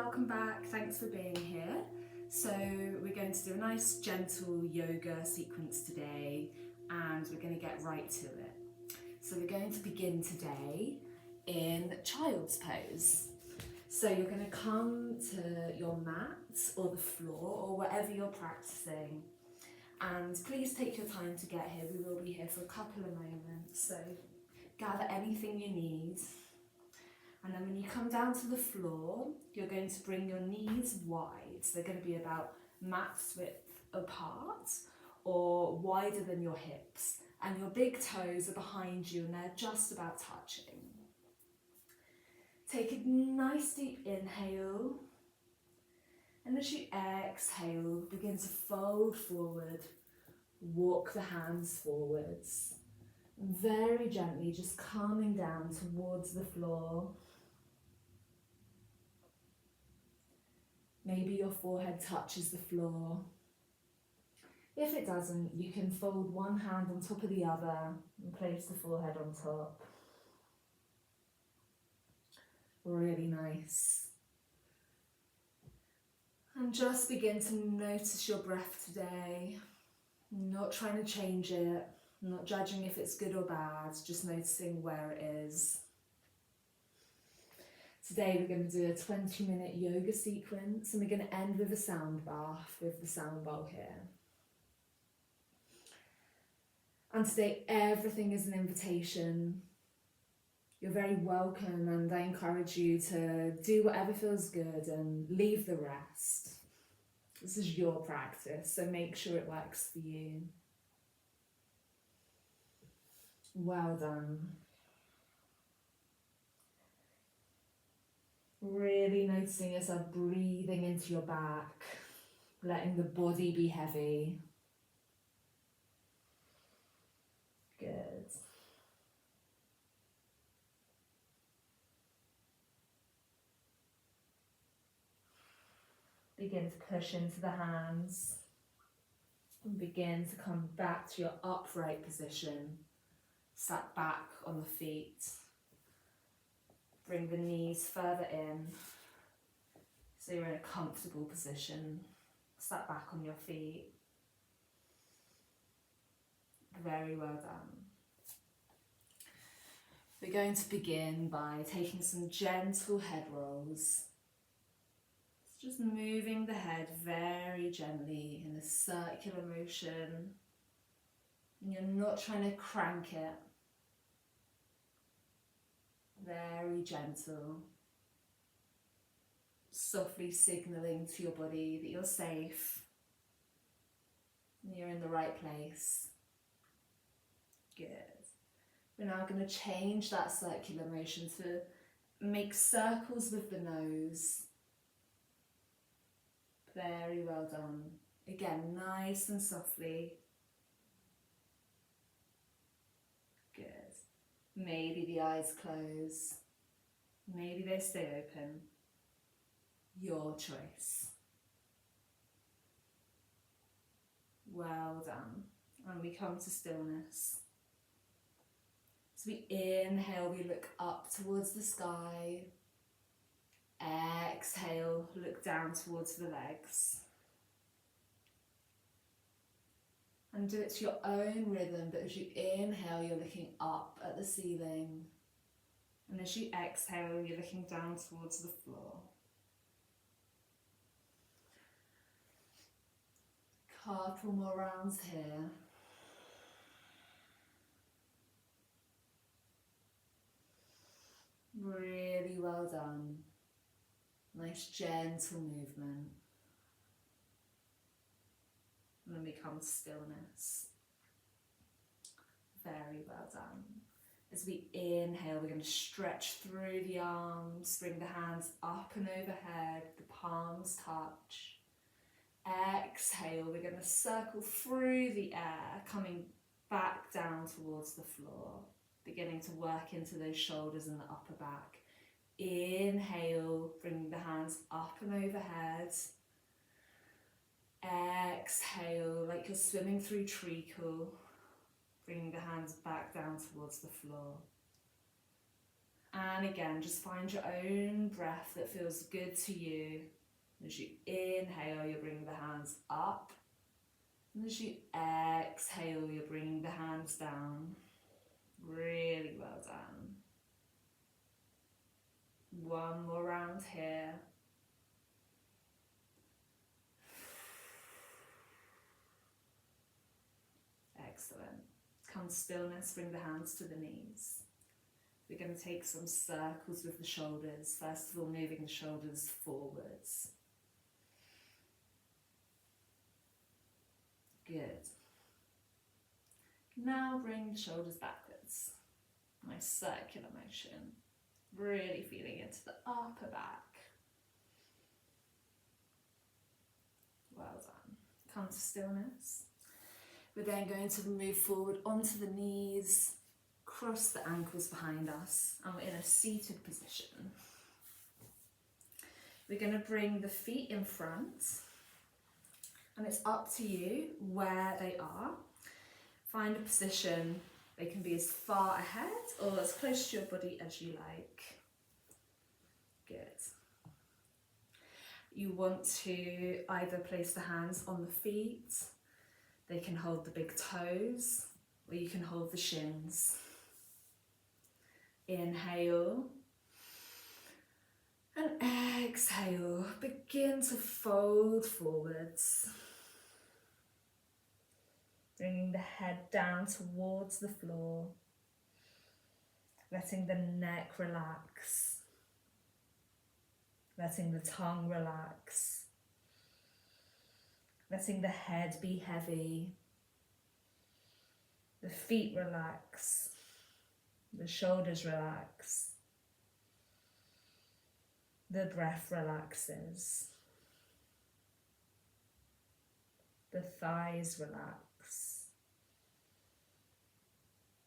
welcome back. Thanks for being here. So we're going to do a nice gentle yoga sequence today and we're going to get right to it. So we're going to begin today in child's pose. So you're going to come to your mat or the floor or wherever you're practicing, and please take your time to get here. We will be here for a couple of moments, so gather anything you need. And then when you come down to the floor, you're going to bring your knees wide. So they're going to be about mat's width apart or wider than your hips. And your big toes are behind you and they're just about touching. Take a nice deep inhale. And as you exhale, begin to fold forward. Walk the hands forwards. Very gently, just calming down towards the floor. Maybe your forehead touches the floor. If it doesn't, you can fold one hand on top of the other and place the forehead on top. Really nice. And just begin to notice your breath today. Not trying to change it, not judging if it's good or bad, just noticing where it is. Today we're going to do a 20-minute yoga sequence and we're going to end with a sound bath with the sound bowl here. And today everything is an invitation. You're very welcome and I encourage you to do whatever feels good and leave the rest. This is your practice, so make sure it works for you. Well done. Really noticing yourself breathing into your back, letting the body be heavy. Good. Begin to push into the hands and begin to come back to your upright position, sat back on the feet. Bring the knees further in so you're in a comfortable position, sat back on your feet. Very well done. We're going to begin by taking some gentle head rolls. Just moving the head very gently in a circular motion. And you're not trying to crank it. Very gentle, softly signalling to your body that you're safe and you're in the right place. Good. We're now going to change that circular motion to make circles with the nose. Very well done. Again, nice and softly. Good. Maybe the eyes close, maybe they stay open. Your choice. Well done. And we come to stillness. So we inhale, we look up towards the sky. Exhale, look down towards the legs. And do it to your own rhythm, but as you inhale, you're looking up at the ceiling. And as you exhale, you're looking down towards the floor. Couple more rounds here. Really well done. Nice gentle movement. And then we come to stillness. Very well done. As we inhale, we're going to stretch through the arms, bring the hands up and overhead, the palms touch. Exhale, we're going to circle through the air, coming back down towards the floor, beginning to work into those shoulders and the upper back. Inhale, bringing the hands up and overhead. Exhale, like you're swimming through treacle, bringing the hands back down towards the floor. And again, just find your own breath that feels good to you. As you inhale, you're bringing the hands up. And as you exhale, you're bringing the hands down. Really well done. One more round here. Excellent. Come to stillness, bring the hands to the knees. We're going to take some circles with the shoulders. First of all, moving the shoulders forwards. Good. Now bring the shoulders backwards. Nice circular motion. Really feeling into the upper back. Well done. Come to stillness. We're then going to move forward onto the knees, cross the ankles behind us, and we're in a seated position. We're going to bring the feet in front, and it's up to you where they are. Find a position. They can be as far ahead or as close to your body as you like. Good. You want to either place the hands on the feet, they can hold the big toes, or you can hold the shins. Inhale and exhale. Begin to fold forwards. Bringing the head down towards the floor. Letting the neck relax. Letting the tongue relax. Letting the head be heavy. The feet relax. The shoulders relax. The breath relaxes. The thighs relax.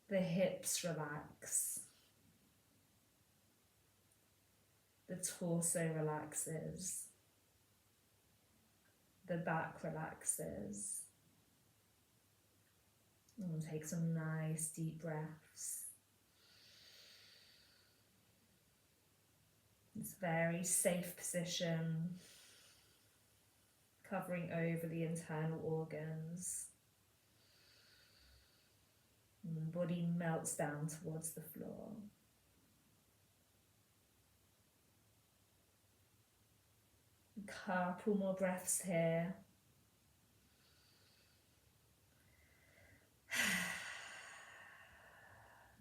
The hips relax. The torso relaxes. The back relaxes. And take some nice deep breaths. It's a very safe position, covering over the internal organs. And the body melts down towards the floor. A couple more breaths here.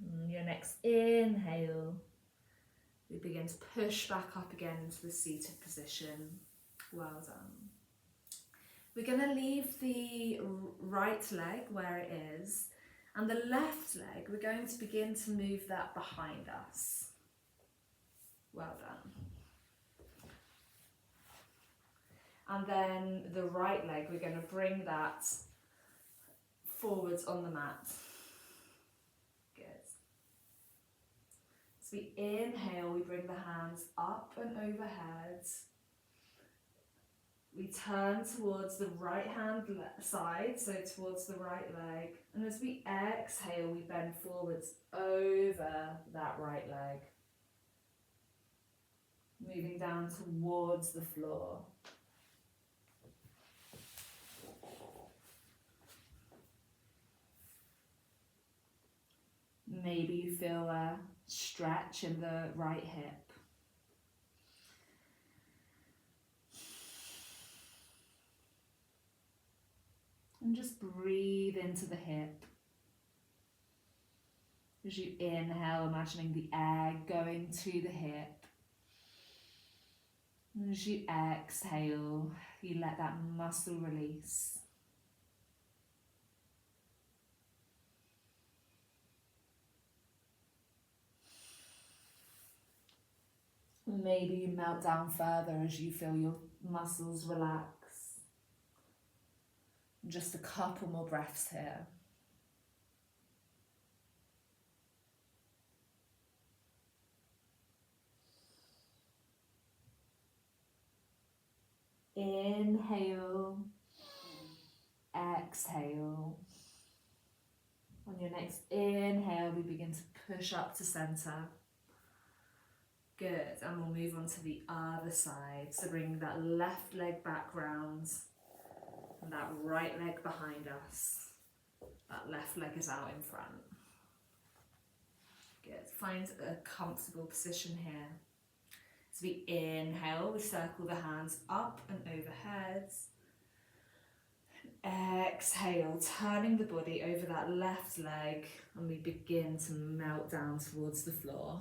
And your next inhale, we begin to push back up again into the seated position. Well done. We're going to leave the right leg where it is, and the left leg, we're going to begin to move that behind us. Well done. And then the right leg, we're going to bring that forwards on the mat. Good. So we inhale, we bring the hands up and overhead. We turn towards the right hand side, so towards the right leg. And as we exhale, we bend forwards over that right leg. Moving down towards the floor. Maybe you feel a stretch in the right hip. And just breathe into the hip. As you inhale, imagining the air going to the hip. And as you exhale, you let that muscle release. Maybe you melt down further as you feel your muscles relax. Just a couple more breaths here. Inhale, exhale. On your next inhale, we begin to push up to center. Good, and we'll move on to the other side. So bring that left leg back round and that right leg behind us. That left leg is out in front. Good, find a comfortable position here. As we inhale, we circle the hands up and overhead. Exhale, turning the body over that left leg, and we begin to melt down towards the floor.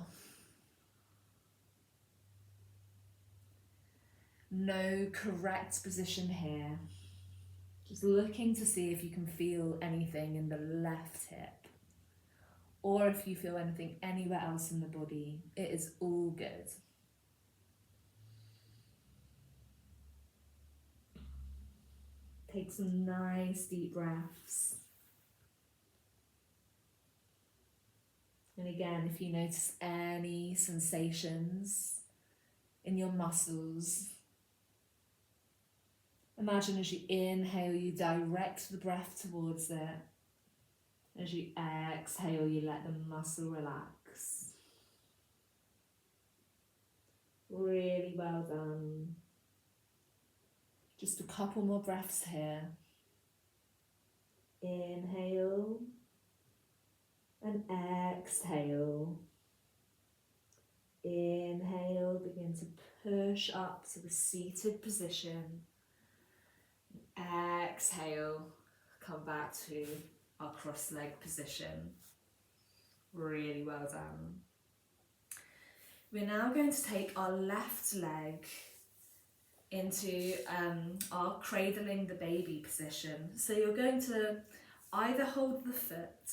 No correct position here. Just looking to see if you can feel anything in the left hip, or if you feel anything anywhere else in the body. It is all good. Take some nice deep breaths. And again, if you notice any sensations in your muscles, imagine as you inhale, you direct the breath towards it. As you exhale, you let the muscle relax. Really well done. Just a couple more breaths here. Inhale and exhale. Inhale, begin to push up to the seated position. Exhale, come back to our cross-leg position. Really well done. We're now going to take our left leg into our cradling the baby position. So you're going to either hold the foot,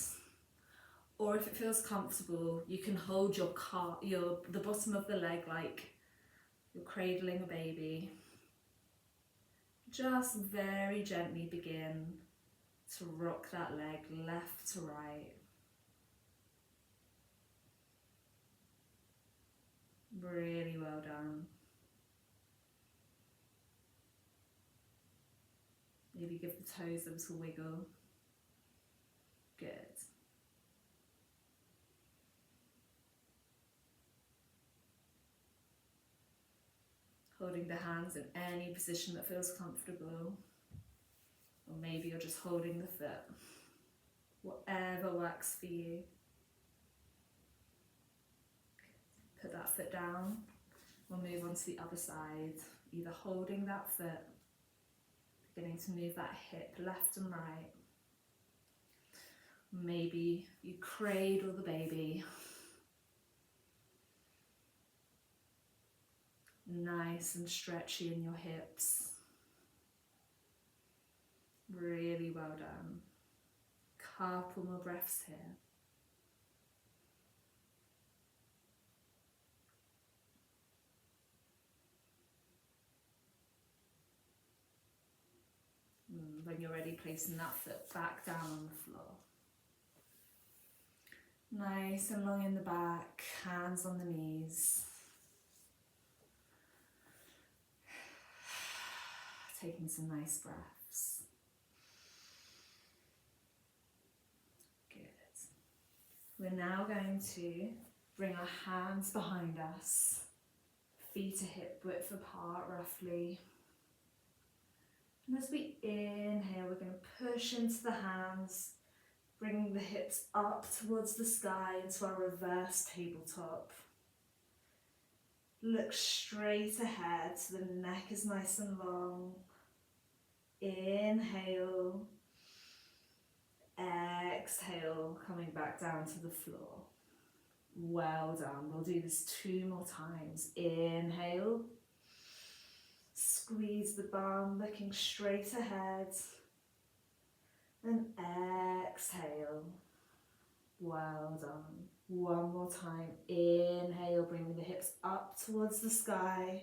or if it feels comfortable, you can hold the bottom of the leg like you're cradling a baby. Just very gently begin to rock that leg left to right. Really well done. Maybe give the toes a little wiggle. Good. Holding the hands in any position that feels comfortable. Or maybe you're just holding the foot. Whatever works for you. Put that foot down. We'll move on to the other side. Either holding that foot, beginning to move that hip left and right. Maybe you cradle the baby. Nice and stretchy in your hips. Really well done. Couple more breaths here. When you're ready, placing that foot back down on the floor. Nice and long in the back, hands on the knees. Taking some nice breaths. Good. We're now going to bring our hands behind us, feet are hip width apart roughly. And as we inhale, we're going to push into the hands, bringing the hips up towards the sky into our reverse tabletop. Look straight ahead so the neck is nice and long. Inhale, exhale, coming back down to the floor. Well done. We'll do this 2 more times. Inhale, squeeze the bum, looking straight ahead. And exhale. Well done. 1 more time. Inhale, bringing the hips up towards the sky.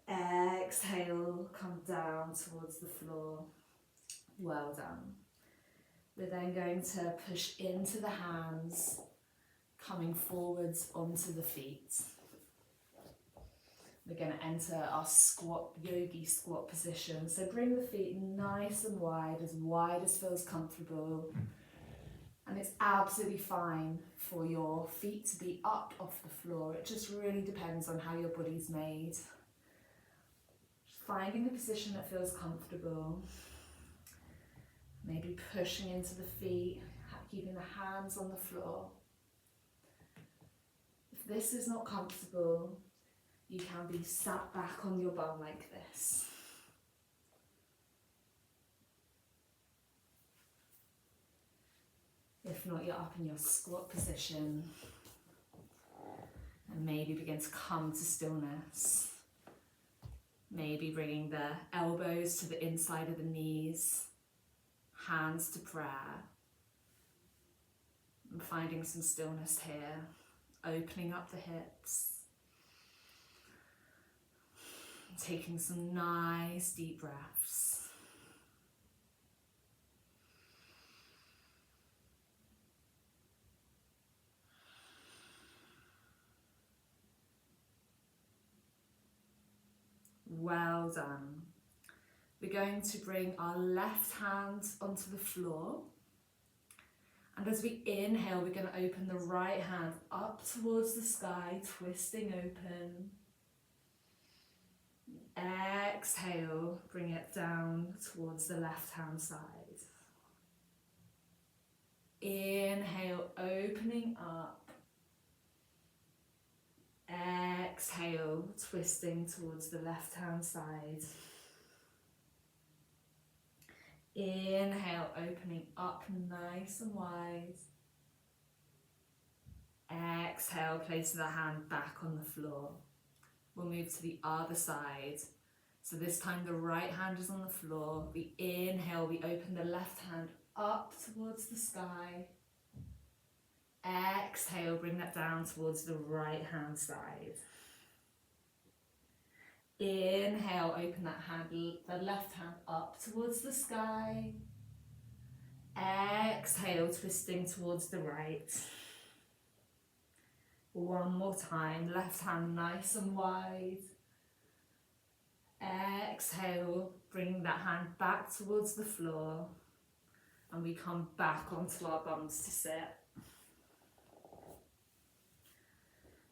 Exhale, come down towards the floor. Well done. We're then going to push into the hands, coming forwards onto the feet. We're going to enter our squat, yogi squat position. So bring the feet nice and wide as feels comfortable. And it's absolutely fine for your feet to be up off the floor. It just really depends on how your body's made. Finding the position that feels comfortable. Maybe pushing into the feet, keeping the hands on the floor. If this is not comfortable, you can be sat back on your bum like this. If not, you're up in your squat position. And maybe begin to come to stillness. Maybe bringing the elbows to the inside of the knees, hands to prayer. And finding some stillness here, opening up the hips. Taking some nice deep breaths. Well done. We're going to bring our left hand onto the floor. And as we inhale, we're going to open the right hand up towards the sky, twisting open. Exhale, bring it down towards the left hand side. Inhale, opening up. Exhale, twisting towards the left hand side. Inhale, opening up nice and wide. Exhale, placing the hand back on the floor. We'll move to the other side. So this time the right hand is on the floor. We inhale, we open the left hand up towards the sky. Exhale, bring that down towards the right hand side. Inhale, open that hand, the left hand up towards the sky. Exhale, twisting towards the right. One more time, left hand nice and wide. Exhale, bring that hand back towards the floor. And we come back onto our bums to sit.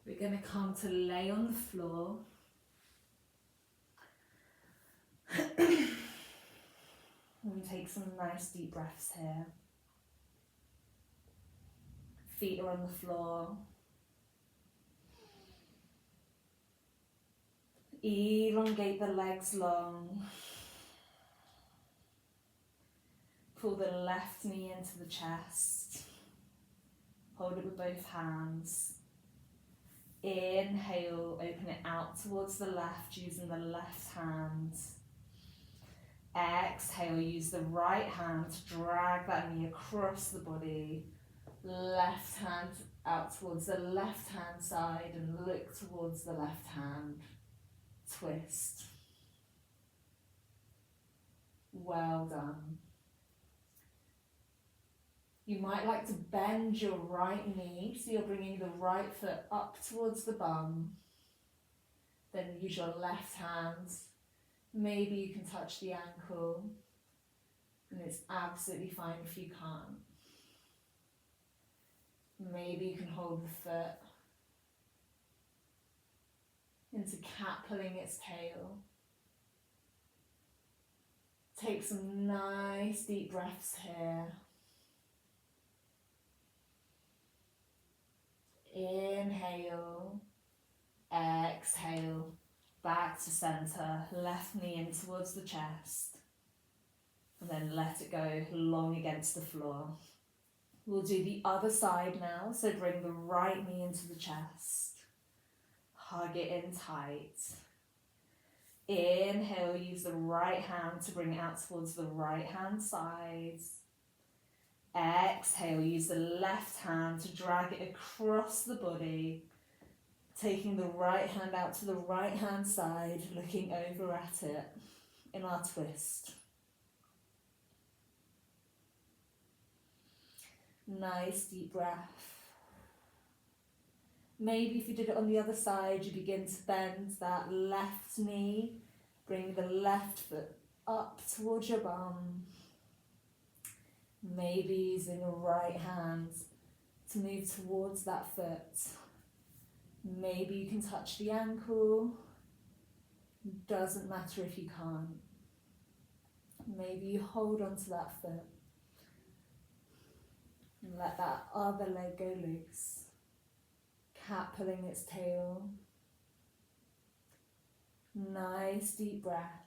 We're going to come to lay on the floor. And take some nice deep breaths here. Feet are on the floor. Elongate the legs long. Pull the left knee into the chest. Hold it with both hands. Inhale, open it out towards the left using the left hand. Exhale, use the right hand to drag that knee across the body. Left hand out towards the left hand side and look towards the left hand. Twist. Well done. You might like to bend your right knee, so you're bringing the right foot up towards the bum. Then use your left hand. Maybe you can touch the ankle, and it's absolutely fine if you can't. Maybe you can hold the foot into cat pulling its tail. Take some nice deep breaths here. Inhale, exhale, back to center, left knee in towards the chest, and then let it go long against the floor. We'll do the other side now, so bring the right knee into the chest, hug it in tight. Inhale, use the right hand to bring it out towards the right hand side. Exhale, use the left hand to drag it across the body, taking the right hand out to the right hand side, looking over at it in our twist. Nice deep breath. Maybe if you did it on the other side, you begin to bend that left knee, bring the left foot up towards your bum. Maybe using your right hand to move towards that foot. Maybe you can touch the ankle. Doesn't matter if you can't. Maybe you hold onto that foot and let that other leg go loose. Cat pulling its tail. Nice deep breath.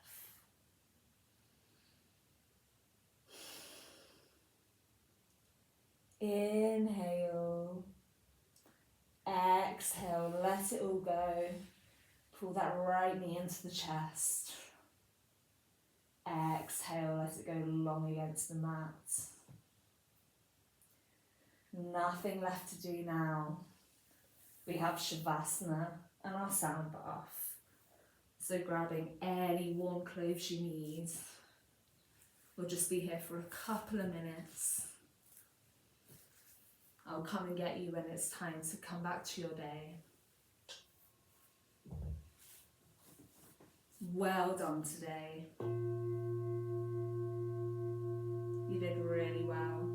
Inhale. Exhale, let it all go. Pull that right knee into the chest. Exhale, let it go long against the mat. Nothing left to do now. We have Savasana and our sound bath. So grabbing any warm clothes you need. We'll just be here for a couple of minutes. I'll come and get you when it's time to come back to your day. Well done today. You did really well.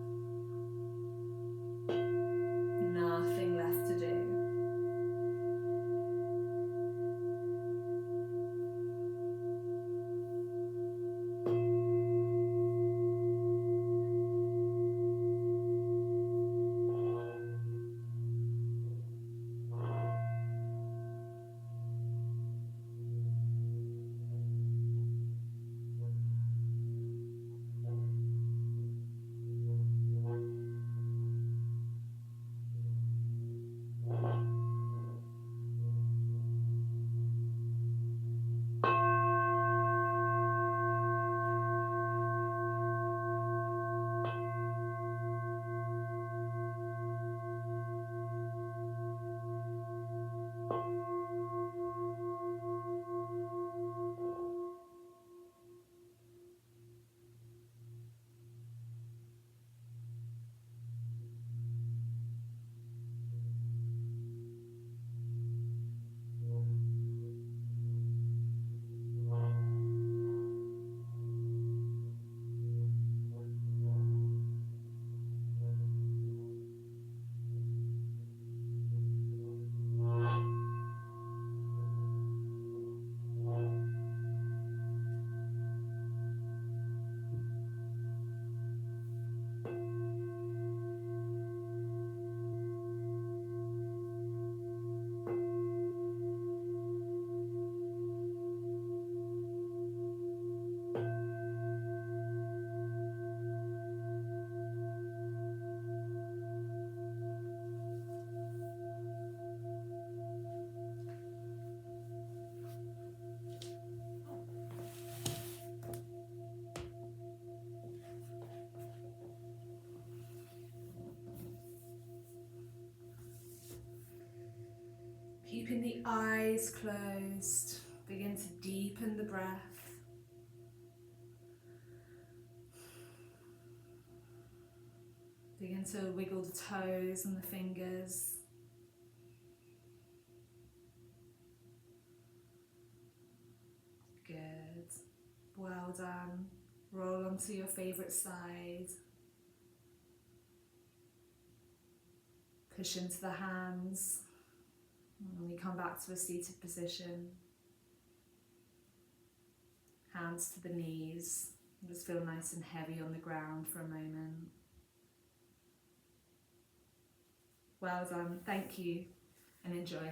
Nothing left to do. Keeping the eyes closed, begin to deepen the breath. Begin to wiggle the toes and the fingers. Good. Well done. Roll onto your favourite side. Push into the hands. And we come back to a seated position. Hands to the knees. Just feel nice and heavy on the ground for a moment. Well done. Thank you and enjoy.